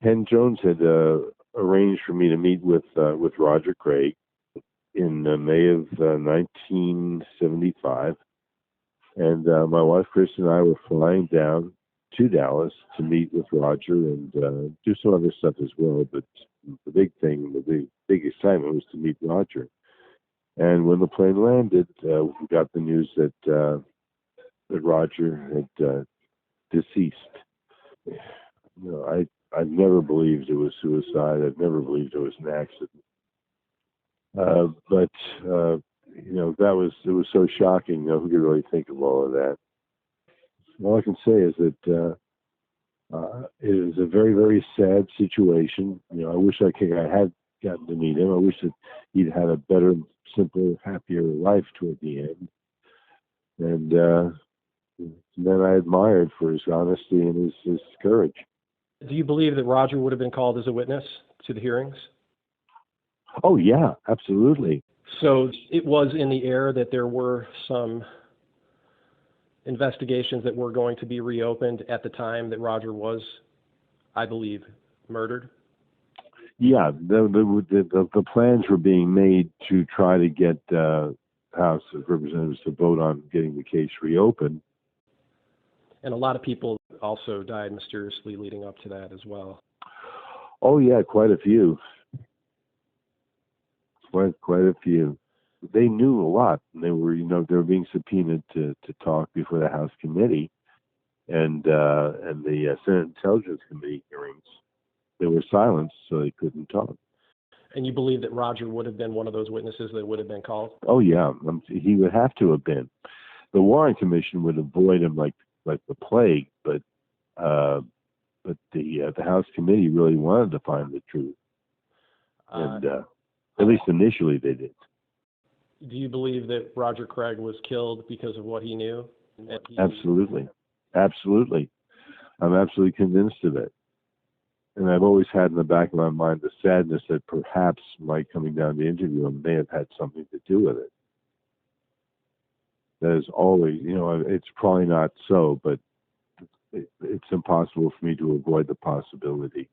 Ken Jones had arranged for me to meet with Roger Craig in May of 1975, and my wife Chris and I were flying down to Dallas to meet with Roger and do some other stuff as well. But the big thing, the big excitement was to meet Roger. And when the plane landed, we got the news that Roger had deceased. You know, I've never believed it was suicide. I've never believed it was an accident. But you know, it was so shocking. You know, who could really think of all of that? All I can say is that it is a very, very sad situation. You know, I wish I had gotten to meet him. I wish that he'd had a better, simpler, happier life toward the end. And then I admired for his honesty and his courage. Do you believe that Roger would have been called as a witness to the hearings? Oh, yeah, absolutely. So it was in the air that there were some investigations that were going to be reopened at the time that Roger was, I believe, murdered? Yeah, the plans were being made to try to get House of Representatives to vote on getting the case reopened. And a lot of people also died mysteriously leading up to that as well. Oh, yeah, quite a few. Quite a few. They knew a lot. They were, they were being subpoenaed to talk before the House committee and the Senate Intelligence Committee hearings. They were silenced, so they couldn't talk. And you believe that Roger would have been one of those witnesses that would have been called? Oh yeah, he would have to have been. The Warren Commission would avoid him like the plague, but the House committee really wanted to find the truth, and at least initially they did. Do you believe that Roger Craig was killed because of what he knew? Absolutely. Absolutely. I'm absolutely convinced of it. And I've always had in the back of my mind the sadness that perhaps Mike coming down to interview him may have had something to do with it. That is always, it's probably not so, but it's impossible for me to avoid the possibility.